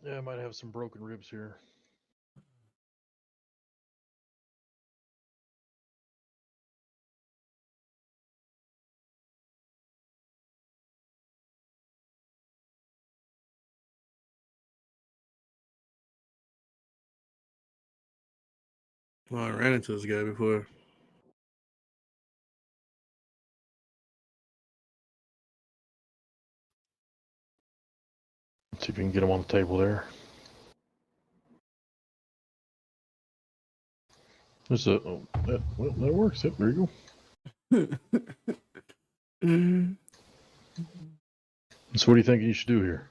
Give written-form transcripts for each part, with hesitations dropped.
Yeah, I might have some broken ribs here. Oh, I ran into this guy before. Let's see if we can get him on the table there. There's a that works. Yep, there you go. So what do you think you should do here?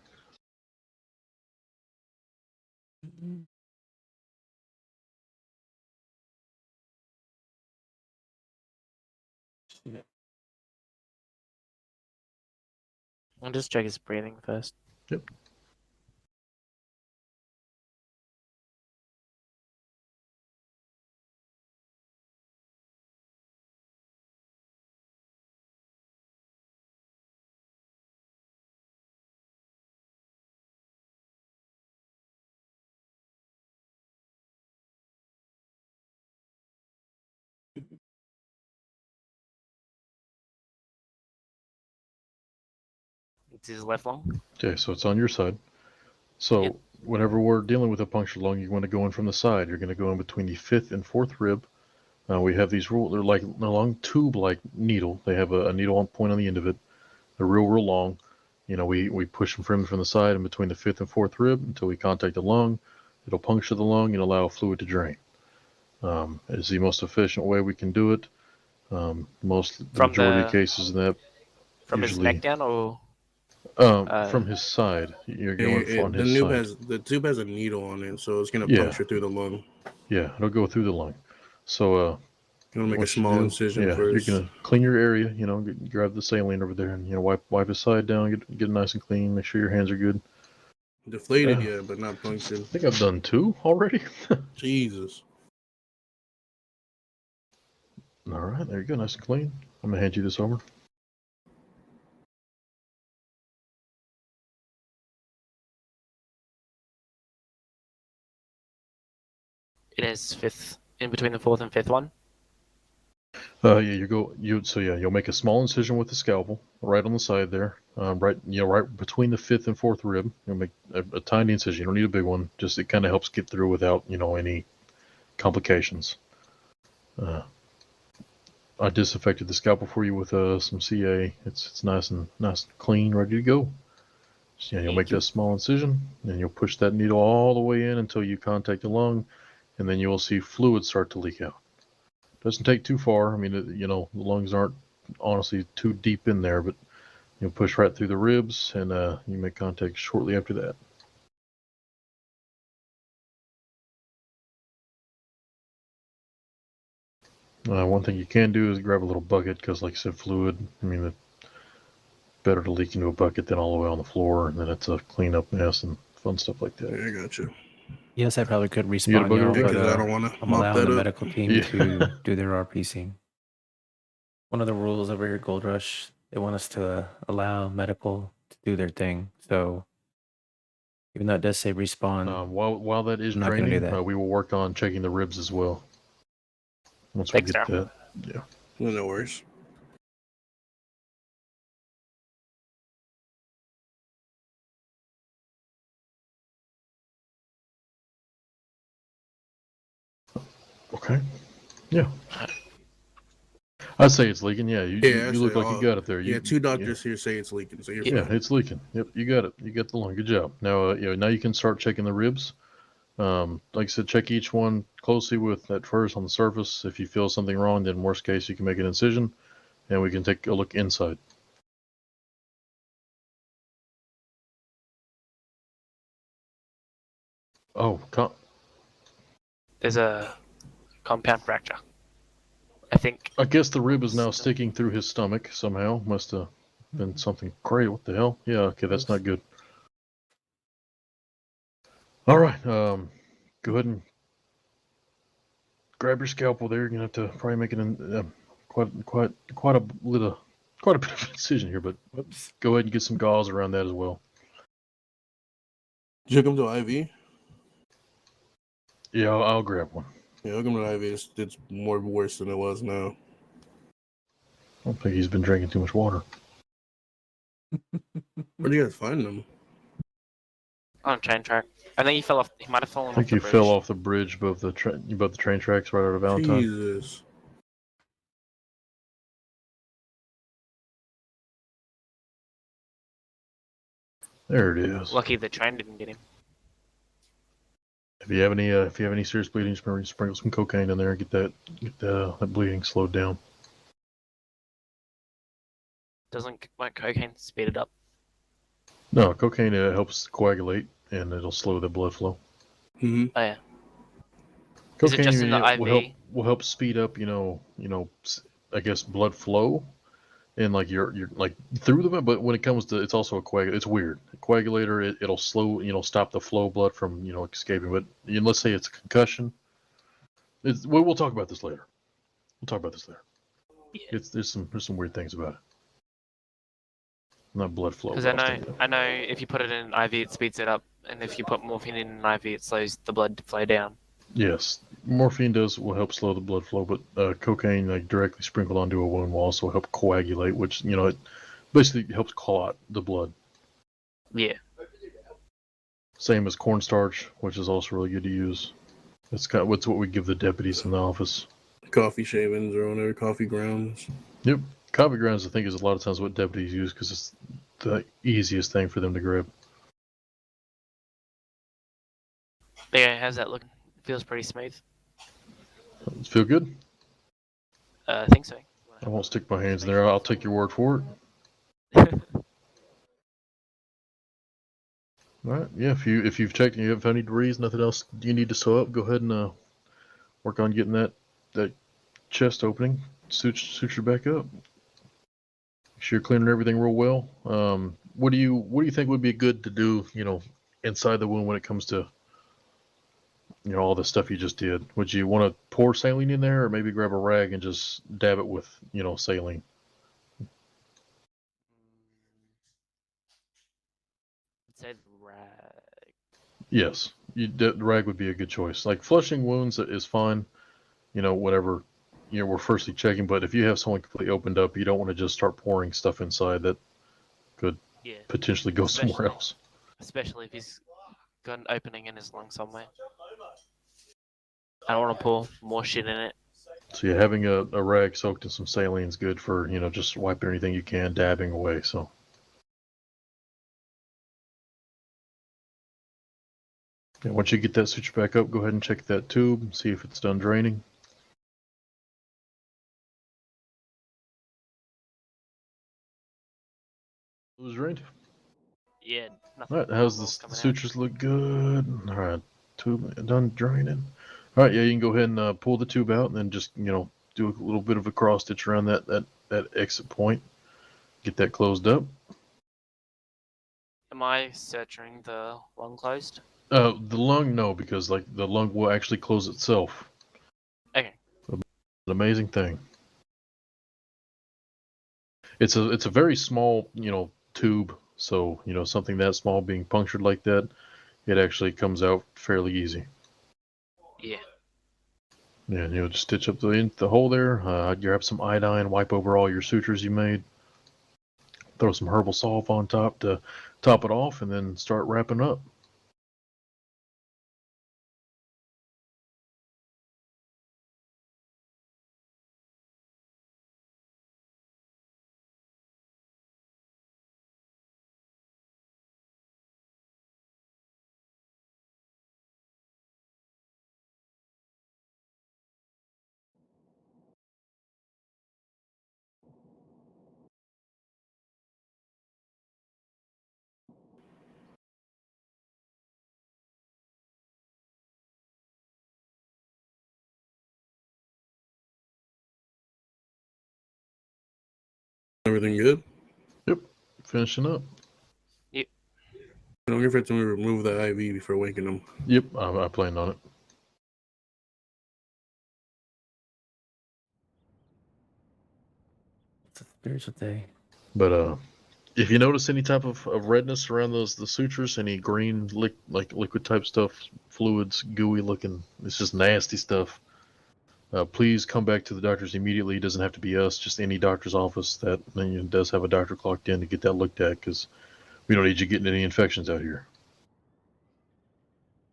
I'll just check his breathing first. Yep. It's his left lung. Okay, so it's on your side. So Yep. whenever we're dealing with a punctured lung, you want to go in from the side. You're going to go in between the fifth and fourth rib. We have these they're like a long tube-like needle. They have a needle on point on the end of it. They're real long. You know, we push them from the side and between the fifth and fourth rib until we contact the lung. It'll puncture the lung and allow fluid to drain. It's the most efficient way we can do it. The majority of cases in that from usually his neck down, or from his side. You're going on The his side. tube has a needle on it, so it's gonna Yeah, puncture through the lung. yeah, it'll go through the lung. So You want to make a what you small do? incision Yeah, you're first. gonna clean your area. You know, grab the saline over there and wipe his side down. Get it nice and clean. Make sure your hands are good. Deflated, yeah, but not punctured. I think I've done 2 already. Jesus. All right, there you go, nice and clean. I'm gonna hand you this over. in his fifth, in between the fourth and fifth one. Yeah, you'll make a small incision with the scalpel right on the side there, right between the fifth and fourth rib. You'll make a tiny incision. You don't need a big one. Just it kind of helps get through without any complications. I disinfected the scalpel for you with some CA. It's nice and clean, ready to go. So, you'll make that small incision, and you'll push that needle all the way in until you contact the lung, and then you will see fluid start to leak out. Doesn't take too far. I mean, the lungs aren't honestly too deep in there, but you'll push right through the ribs, and you make contact shortly after that. One thing you can do is grab a little bucket because, like I said, fluid. I mean, it's better to leak into a bucket than all the way on the floor, and then it's a cleanup mess and fun stuff like that. Yeah, I got you. Yes, I probably could You got a respawn bugger y'all, over but Because I don't want to I'm mop allowing that the up. medical team Yeah. to do their RPC. One of the rules over here at Goldrush, they want us to allow medical to do their thing. So even though it does say respawn, While that is I'm not gonna do draining, that. we will work on checking the ribs as well. Once Thanks, we get Daryl. that, yeah. No worries. Okay. Yeah. I'd say it's leaking. Yeah, you look like you got it there. Yeah, 2 doctors here say it's leaking, so you're Yeah, fine. it's leaking. Yep, you got it. You got the lung. Good job. Now, now you can start checking the ribs. Like I said, check each one closely with that first on the surface. If you feel something wrong, then worst case you can make an incision, and we can take a look inside. Oh, There's a compound fracture. I think. I guess the rib is now sticking through his stomach somehow. Must have been something crazy. What the hell? Yeah, okay, that's not good. All right, go ahead and grab your scalpel there. You're gonna have to probably make it quite a bit of incision here, but Whoops. go ahead and get some gauze around that as well. Did you hook him to IV? Yeah, I'll grab one. Yeah, hook him to IV. It's more worse than it was now. I don't think he's been drinking too much water. Where'd you guys find him? On train track. I think he fell off. He might have fallen I think off the he bridge. fell off the bridge above the train tracks right out of Valentine. Jesus. There it is. Lucky the train didn't get him. If you have any serious bleeding, sprinkle some cocaine in there and get that bleeding slowed down. Won't cocaine speed it up? No, cocaine helps coagulate and it'll slow the blood flow. Mm-hmm. Oh yeah. Is it Cocaine just in the IV? will help speed up, I guess blood flow and like you're like through the, but when it comes to, it's also a coagulator. It's weird. A coagulator, it'll slow, stop the flow of blood from, escaping. But let's say it's a concussion. We'll talk about this later. Yeah. There's some weird things about it. Not blood flow. Because I know if you put it in an IV, it speeds it up, and if you put morphine in an IV, it slows the blood to flow down. Yes, morphine will help slow the blood flow, but cocaine, like directly sprinkled onto a wound, will also help coagulate, which it basically helps clot the blood. Yeah. Same as cornstarch, which is also really good to use. It's kind of what we give the deputies in the office. Coffee shavings or whatever, coffee grounds. Yep, coffee grounds I think is a lot of times what deputies use because it's the easiest thing for them to grab. Yeah, how's that looking? Feels pretty smooth. Does it feel good? I think so. I won't stick my hands in there. I'll take your word for it. All right. Yeah. If you've checked and you haven't found any debris, nothing else you need to sew up, go ahead and work on getting that chest opening, suture back up. Make sure you're cleaning everything real well. What do you think would be good to do? Inside the wound when it comes to all the stuff you just did. Would you want to pour saline in there, or maybe grab a rag and just dab it with saline? I'd say the rag. Yes, the rag would be a good choice. Like flushing wounds is fine. Whatever. We're firstly checking, but if you have someone completely opened up, you don't want to just start pouring stuff inside that could potentially go somewhere else. Especially if he's got an opening in his lung somewhere. I don't want to pour more shit in it. So yeah, having a rag soaked in some saline is good for just wiping anything you can, dabbing away. So. Yeah, once you get that suture back up, go ahead and check that tube, see if it's done draining. It was drained. Yeah, nothing. All right, how's the sutures look good? All right, tube done draining. All right, yeah, you can go ahead and pull the tube out, and then just do a little bit of a cross stitch around that exit point. Get that closed up. Am I suturing the lung closed? The lung, no, because like the lung will actually close itself. Okay. An amazing thing. It's a very small tube, so something that small being punctured like that, it actually comes out fairly easy. Yeah. Yeah, just stitch up the hole there. Grab some iodine, wipe over all your sutures you made. Throw some herbal salve on top to top it off, and then start wrapping up. Everything good? Yep, finishing up. Yep. Don't forget to remove the IV before waking him. Yep, I planned on it. It's a spiritual day. But If you notice any type of redness around the sutures, any green liquid type stuff, fluids, gooey looking, it's just nasty stuff. Please come back to the doctors immediately. It doesn't have to be us, just any doctor's office that does have a doctor clocked in to get that looked at, because we don't need you getting any infections out here.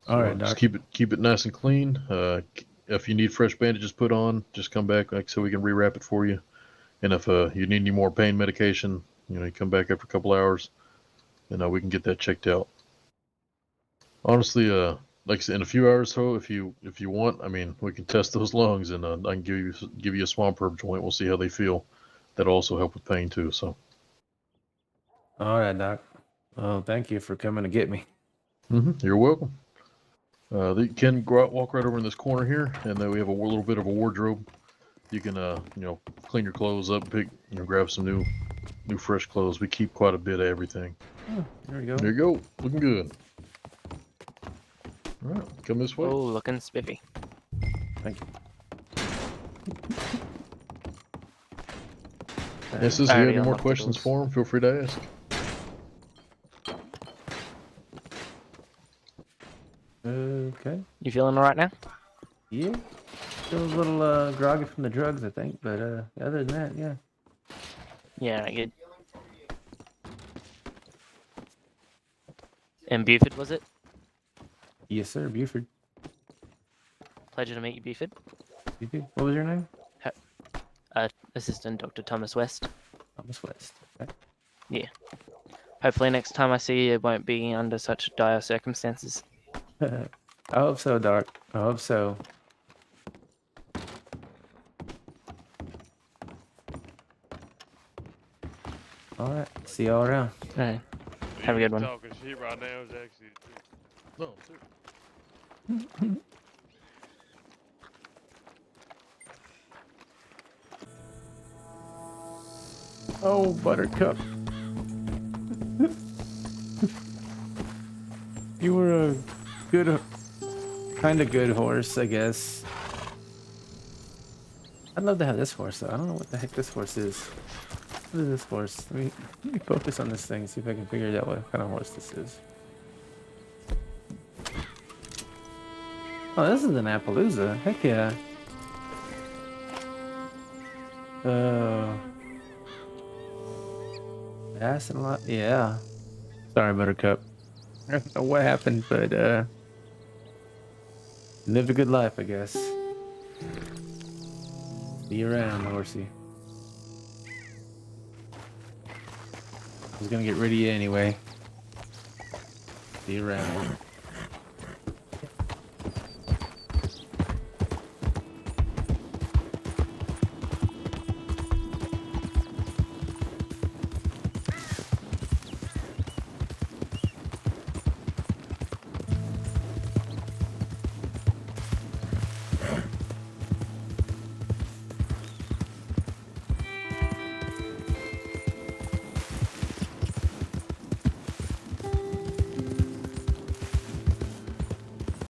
All right, Just Doc. keep it nice and clean. If you need fresh bandages put on, just come back so we can rewrap it for you. And if you need any more pain medication, you come back after a couple hours, and we can get that checked out. Honestly, like I said, in a few hours, so if you want, I mean, we can test those lungs, and I can give you a swamp herb joint. We'll see how they feel. That'll also help with pain too. So. All right, Doc. Well, thank you for coming to get me. You're welcome. You can walk right over in this corner here, and then we have a little bit of a wardrobe. You can clean your clothes up, grab some new fresh clothes. We keep quite a bit of everything. Oh, there we go. There you go. Looking good. All right, come this way. Oh, looking spiffy. Thank you. Yes, if you have any more questions for him, feel free to ask. Okay. You feeling alright now? Yeah. Still a little groggy from the drugs, I think, but other than that, yeah. Yeah, good. And Buford, was it? Yes, sir, Buford. Pleasure to meet you, Buford. You too. What was your name? Assistant Dr. Thomas West. Thomas West. Okay. Yeah. Hopefully next time I see you, it won't be under such dire circumstances. I hope so, Doc. I hope so. All right. See y'all around. Alright. Have a good one. Talking shit right now is actually No, Oh, Buttercup. You were a good, kind of good horse, I guess. I'd love to have this horse, though. I don't know what the heck this horse is. What is this horse? Let me focus on this thing, see if I can figure out what kind of horse this is. Oh, this is an Appaloosa. Heck yeah. That's a lot. Yeah. Sorry, Buttercup. I don't know what happened, but lived a good life, I guess. See you around, horsey. I was gonna get rid of you anyway. See you around.